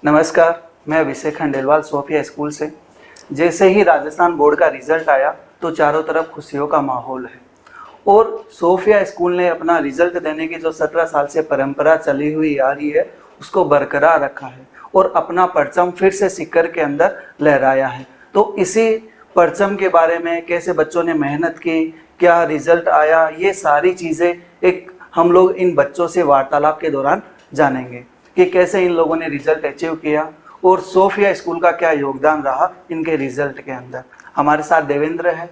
नमस्कार, मैं अभिषेक Khandelwal Sophia school से। जैसे ही राजस्थान बोर्ड का रिजल्ट आया तो चारों तरफ खुशियों का माहौल है और सोफिया स्कूल ने अपना रिजल्ट देने की जो 17 साल से परंपरा चली हुई आ रही है उसको बरकरार रखा है और अपना परचम फिर से सिक्कर के अंदर लहराया है। तो इसी परचम के बारे में, कैसे बच्चों ने मेहनत की, क्या रिजल्ट आया, ये सारी चीज़ें एक हम लोग इन बच्चों से वार्तालाप के दौरान जानेंगे कि कैसे इन लोगों ने रिजल्ट अचीव किया और सोफिया स्कूल का क्या योगदान रहा इनके रिजल्ट के अंदर। हमारे साथ देवेंद्र है,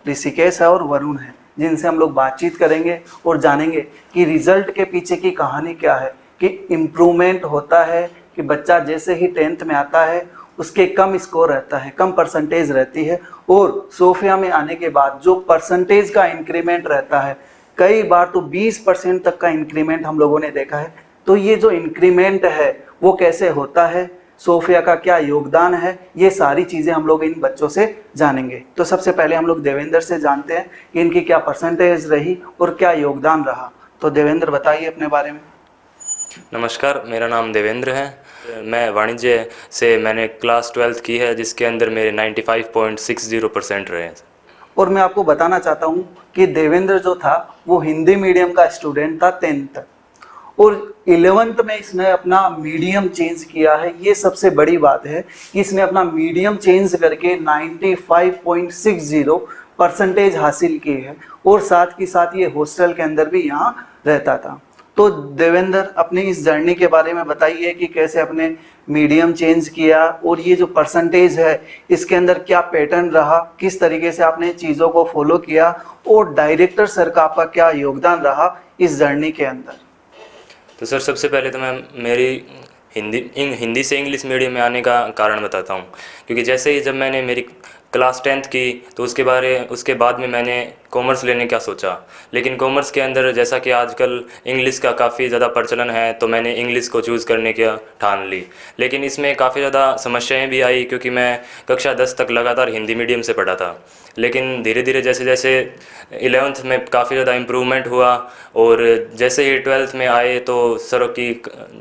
ऋषिकेश है और वरुण है, जिनसे हम लोग बातचीत करेंगे और जानेंगे कि रिजल्ट के पीछे की कहानी क्या है, कि इम्प्रूवमेंट होता है कि बच्चा जैसे ही 10th में आता है उसके कम स्कोर रहता है, कम परसेंटेज रहती है और सोफिया में आने के बाद जो परसेंटेज का इंक्रीमेंट रहता है, कई बार तो 20% तक का इंक्रीमेंट हम लोगों ने देखा है। तो ये जो इंक्रीमेंट है वो कैसे होता है, सोफिया का क्या योगदान है, ये सारी चीज़ें हम लोग इन बच्चों से जानेंगे। तो सबसे पहले हम लोग देवेंद्र से जानते हैं कि इनकी क्या परसेंटेज रही और क्या योगदान रहा। तो देवेंद्र बताइए अपने बारे में। नमस्कार, मेरा नाम देवेंद्र है। मैं वाणिज्य से मैंने क्लास 12th की है, जिसके अंदर मेरे 95.60% रहे हैं। और मैं आपको बताना चाहता हूँ कि देवेंद्र जो था वो हिंदी मीडियम का स्टूडेंट था 10th, और 11th में इसने अपना मीडियम चेंज किया है। ये सबसे बड़ी बात है कि इसने अपना मीडियम चेंज करके 95.60 परसेंटेज हासिल की है और साथ ही साथ ये हॉस्टल के अंदर भी यहाँ रहता था। तो देवेंद्र, अपनी इस जर्नी के बारे में बताइए कि कैसे अपने मीडियम चेंज किया और ये जो परसेंटेज है इसके अंदर क्या पैटर्न रहा, किस तरीके से आपने चीज़ों को फॉलो किया और डायरेक्टर सर का आपका क्या योगदान रहा इस जर्नी के अंदर। तो सर, सबसे पहले तो मैं मेरी हिंदी से इंग्लिश मीडियम में आने का कारण बताता हूँ। क्योंकि जैसे ही जब मैंने मेरी क्लास 10th की तो उसके बाद में मैंने कॉमर्स लेने का सोचा। लेकिन कॉमर्स के अंदर जैसा कि आजकल इंग्लिश का काफ़ी ज़्यादा प्रचलन है, तो मैंने इंग्लिश को चूज़ करने का ठान ली। लेकिन इसमें काफ़ी ज़्यादा समस्याएं भी आई, क्योंकि मैं कक्षा 10 तक लगातार हिंदी मीडियम से पढ़ा था। लेकिन धीरे धीरे जैसे जैसे 11th में काफ़ी ज़्यादा इम्प्रूवमेंट हुआ और जैसे ही 12th में आए तो सरों की,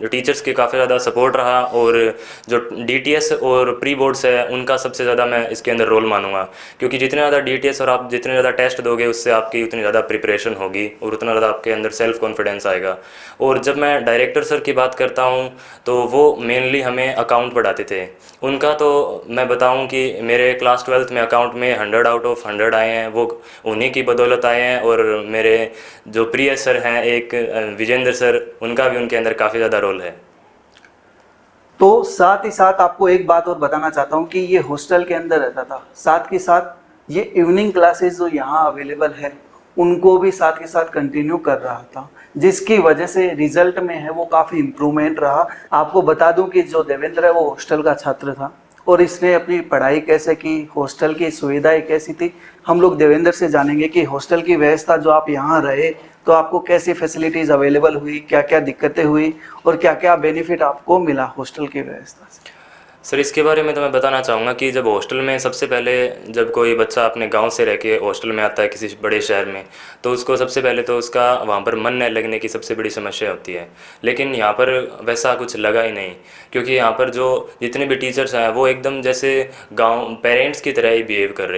टीचर्स की काफ़ी ज़्यादा सपोर्ट रहा। और जो DTS और प्री बोर्ड्स है उनका सबसे ज़्यादा मैं इसके अंदर रोल मानूंगा, क्योंकि जितने ज़्यादा DTS और आप जितने ज़्यादा टेस्ट दोगे उससे आपकी उतनी ज़्यादा प्रिपरेशन होगी और उतना ज़्यादा आपके अंदर सेल्फ कॉन्फिडेंस आएगा। और जब मैं डायरेक्टर सर की बात करता हूँ तो वो मेनली हमें अकाउंट पढ़ाते थे। उनका तो मैं बताऊँ कि मेरे क्लास 12th में अकाउंट में 100 आउट ऑफ 100 आए हैं, वो उन्हीं की बदौलत आए हैं। और मेरे जो प्रिय सर हैं, एक विजेंद्र सर, उनका भी उनके अंदर काफ़ी ज़्यादा रोल है। तो साथ ही साथ आपको एक बात और बताना चाहता हूँ कि ये हॉस्टल के अंदर रहता था, साथ ही साथ ये इवनिंग क्लासेस जो यहाँ अवेलेबल है उनको भी साथ के साथ कंटिन्यू कर रहा था, जिसकी वजह से रिजल्ट में है वो काफ़ी इम्प्रूवमेंट रहा। आपको बता दूं कि जो देवेंद्र है वो हॉस्टल का छात्र था और इसने अपनी पढ़ाई कैसे की, हॉस्टल की सुविधाएं कैसी थी, हम लोग देवेंद्र से जानेंगे कि हॉस्टल की व्यवस्था जो आप यहाँ रहे तो आपको कैसी फैसिलिटीज़ अवेलेबल हुई, क्या क्या दिक्कतें हुई और क्या क्या बेनिफिट आपको मिला हॉस्टल की व्यवस्था से। सर, इसके बारे में तो मैं बताना चाहूँगा कि जब हॉस्टल में सबसे पहले जब कोई बच्चा अपने गांव से रह के हॉस्टल में आता है किसी बड़े शहर में, तो उसको सबसे पहले तो उसका वहाँ पर मन न लगने की सबसे बड़ी समस्या होती है। लेकिन यहाँ पर वैसा कुछ लगा ही नहीं, क्योंकि यहाँ पर जो जितने भी टीचर्स हैं वो एकदम जैसे गाँव पेरेंट्स की तरह ही बिहेव कर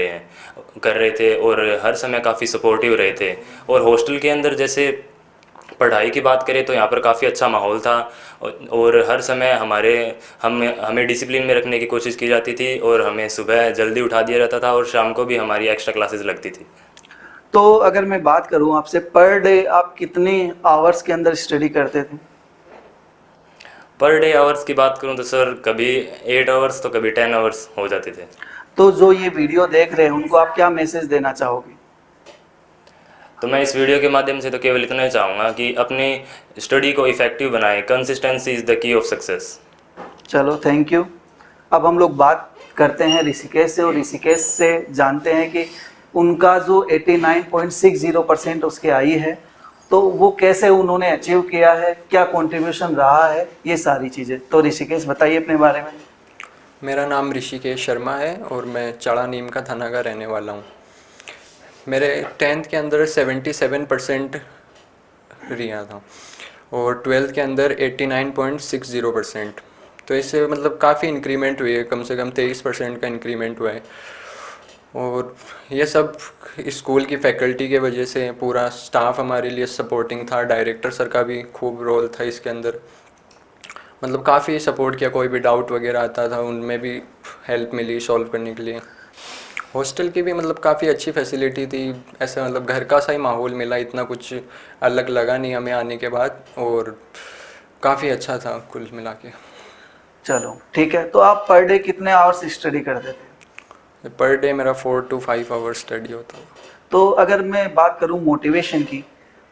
रहे थे और हर समय काफ़ी सपोर्टिव रहे थे। और हॉस्टल के अंदर जैसे पढ़ाई की बात करें तो यहाँ पर काफ़ी अच्छा माहौल था और हर समय हमें डिसिप्लिन में रखने की कोशिश की जाती थी और हमें सुबह जल्दी उठा दिया जाता था और शाम को भी हमारी एक्स्ट्रा क्लासेस लगती थी। तो अगर मैं बात करूँ आपसे, पर डे आप कितने आवर्स के अंदर स्टडी करते थे? पर डे आवर्स की बात करूँ तो सर कभी 8 आवर्स तो कभी 10 आवर्स हो जाते थे। तो जो ये वीडियो देख रहे हैं उनको आप क्या मैसेज देना चाहोगे? तो मैं इस वीडियो के माध्यम से तो केवल इतना ही चाहूँगा कि अपनी स्टडी को इफ़ेक्टिव बनाएं। Consistency is the key of success. चलो, थैंक यू। अब हम लोग बात करते हैं ऋषिकेश से और ऋषिकेश से जानते हैं कि उनका जो 89.60% उसके आई है तो वो कैसे उन्होंने अचीव किया है, क्या कंट्रीब्यूशन रहा है, ये सारी चीज़ें। तो ऋषिकेश बताइए अपने बारे में। मेरा नाम ऋषिकेश शर्मा है और मैं चाड़ा नीम का थाना का रहने वाला हूँ। मेरे 10th के अंदर 77% रिया था और 12th के अंदर 89.60% तो इससे मतलब काफ़ी इंक्रीमेंट हुई है, कम से कम 23% का इंक्रीमेंट हुआ है। और ये सब स्कूल की फैकल्टी के वजह से, पूरा स्टाफ हमारे लिए सपोर्टिंग था, डायरेक्टर सर का भी खूब रोल था इसके अंदर, मतलब काफ़ी सपोर्ट किया। कोई भी डाउट वगैरह आता था उनमें भी हेल्प मिली सॉल्व करने के लिए। हॉस्टल की भी मतलब काफ़ी अच्छी फैसिलिटी थी, ऐसा मतलब घर का सा ही माहौल मिला, इतना कुछ अलग लगा नहीं हमें आने के बाद, और काफ़ी अच्छा था कुल मिला के। चलो ठीक है, तो आप पर डे कितने आवर्स स्टडी करते थे? पर डे मेरा 4 to 5 आवर्स स्टडी होता है। तो अगर मैं बात करूं मोटिवेशन की,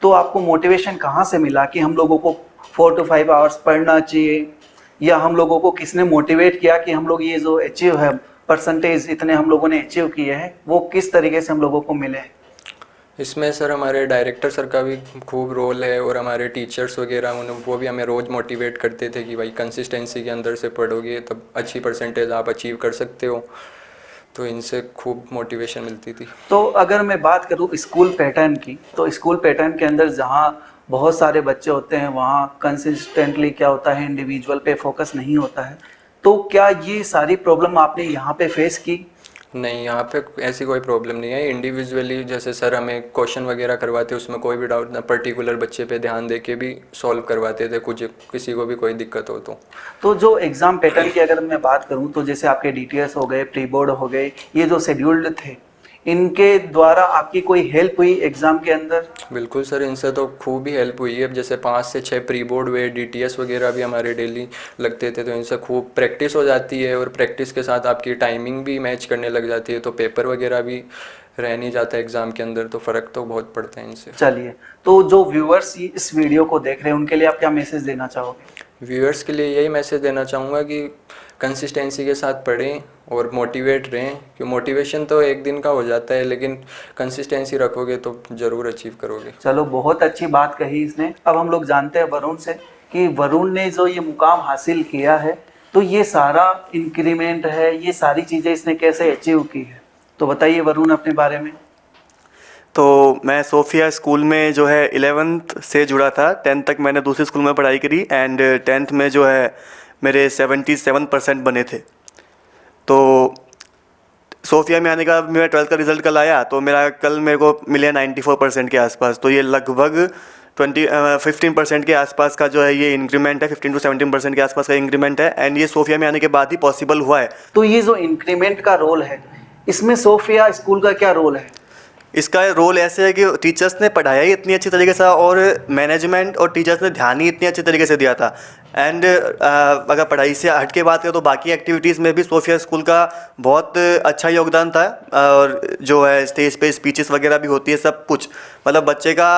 तो आपको मोटिवेशन कहाँ से मिला कि हम लोगों को 4 to 5 आवर्स पढ़ना चाहिए, या हम लोगों को किसने मोटिवेट किया कि हम लोग ये जो अचीव है परसेंटेज इतने हम लोगों ने अचीव किए हैं, वो किस तरीके से हम लोगों को मिले? इसमें सर हमारे डायरेक्टर सर का भी खूब रोल है, और हमारे टीचर्स वगैरह वो भी हमें रोज़ मोटिवेट करते थे कि भाई कंसिस्टेंसी के अंदर से पढ़ोगे तब अच्छी परसेंटेज आप अचीव कर सकते हो, तो इनसे खूब मोटिवेशन मिलती थी। तो अगर मैं बात करूं स्कूल पैटर्न की, तो स्कूल पैटर्न के अंदर जहां बहुत सारे बच्चे होते हैं वहां कंसिस्टेंटली क्या होता है, इंडिविजुअल पे फोकस नहीं होता है। तो क्या ये सारी प्रॉब्लम आपने यहाँ पे फेस की? नहीं, यहाँ पे ऐसी कोई प्रॉब्लम नहीं है। इंडिविजुअली जैसे सर हमें क्वेश्चन वगैरह करवाते, उसमें कोई भी डाउट ना, पर्टिकुलर बच्चे पे ध्यान दे के भी सॉल्व करवाते थे, कुछ किसी को भी कोई दिक्कत हो तो जो एग्ज़ाम पैटर्न की अगर मैं बात करूं, तो जैसे आपके डीटीएस हो गए, प्री बोर्ड हो गए, ये जो शेड्यूल्ड थे, इनके द्वारा आपकी कोई हेल्प हुई एग्ज़ाम के अंदर? बिल्कुल सर, इनसे तो खूब ही हेल्प हुई है। अब जैसे 5 से 6 प्री बोर्ड हुए, डीटीएस वगैरह भी हमारे डेली लगते थे, तो इनसे खूब प्रैक्टिस हो जाती है, और प्रैक्टिस के साथ आपकी टाइमिंग भी मैच करने लग जाती है, तो पेपर वगैरह भी रह नहीं जाता एग्ज़ाम के अंदर, तो फ़र्क तो बहुत पड़ता है इनसे। चलिए, तो जो व्यूअर्स इस वीडियो को देख रहे हैं उनके लिए आप क्या मैसेज देना चाहोगे? व्यूअर्स के लिए यही मैसेज देना चाहूँगा कि कंसिस्टेंसी के साथ पढ़ें और मोटिवेट रहें, कि मोटिवेशन तो एक दिन का हो जाता है, लेकिन कंसिस्टेंसी रखोगे तो ज़रूर अचीव करोगे। चलो, बहुत अच्छी बात कही इसने। अब हम लोग जानते हैं वरुण से कि वरुण ने जो ये मुकाम हासिल किया है, तो ये सारा इंक्रीमेंट है, ये सारी चीज़ें इसने कैसे अचीव की है, तो बताइए वरुण अपने बारे में। तो मैं सोफिया स्कूल में जो है 11th से जुड़ा था। 10th तक मैंने दूसरे स्कूल में पढ़ाई करी, एंड 10th में जो है मेरे 77% बने थे। तो सोफिया में आने का मेरा 12th का रिज़ल्ट कल आया, तो मेरे को मिले 94% के आसपास। तो ये लगभग 15% के आसपास का जो है ये इंक्रीमेंट है, 15 to 17% के आसपास का इंक्रीमेंट है, एंड ये सोफिया में आने के बाद ही पॉसिबल हुआ है। तो ये जो इंक्रीमेंट का रोल है, इसमें सोफिया स्कूल का क्या रोल है? इसका रोल ऐसे है कि टीचर्स ने पढ़ाया ही इतनी अच्छी तरीके से, और मैनेजमेंट और टीचर्स ने ध्यान ही इतनी अच्छी तरीके से दिया था। एंड अगर पढ़ाई से हट के बात करें तो बाकी एक्टिविटीज़ में भी सोफिया स्कूल का बहुत अच्छा योगदान था, और जो है स्टेज पे स्पीचेस वगैरह भी होती है, सब कुछ मतलब बच्चे का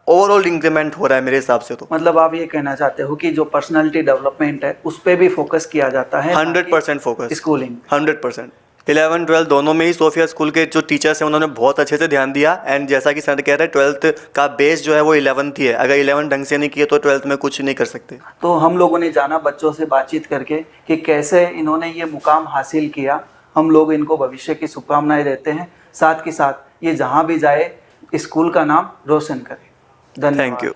ओवरऑल इंक्रीमेंट हो रहा है मेरे हिसाब से। तो मतलब आप ये कहना चाहते हो कि जो पर्सनालिटी डेवलपमेंट है उस पर भी फोकस किया जाता है? 100% फोकस, स्कूलिंग 100%। 11 12 दोनों में ही सोफिया स्कूल के जो टीचर्स हैं उन्होंने बहुत अच्छे से ध्यान दिया, एंड जैसा कि सर कह रहे हैं 12th का बेस जो है वो 11th ही है। अगर 11 ढंग से नहीं किए तो 12th में कुछ नहीं कर सकते। तो हम लोगों ने जाना बच्चों से बातचीत करके कि कैसे इन्होंने ये मुकाम हासिल किया। हम लोग इनको भविष्य की शुभकामनाएं देते हैं, साथ ही साथ ये जहाँ भी जाए स्कूल का नाम रोशन करे। धन्यवाद। Thank you.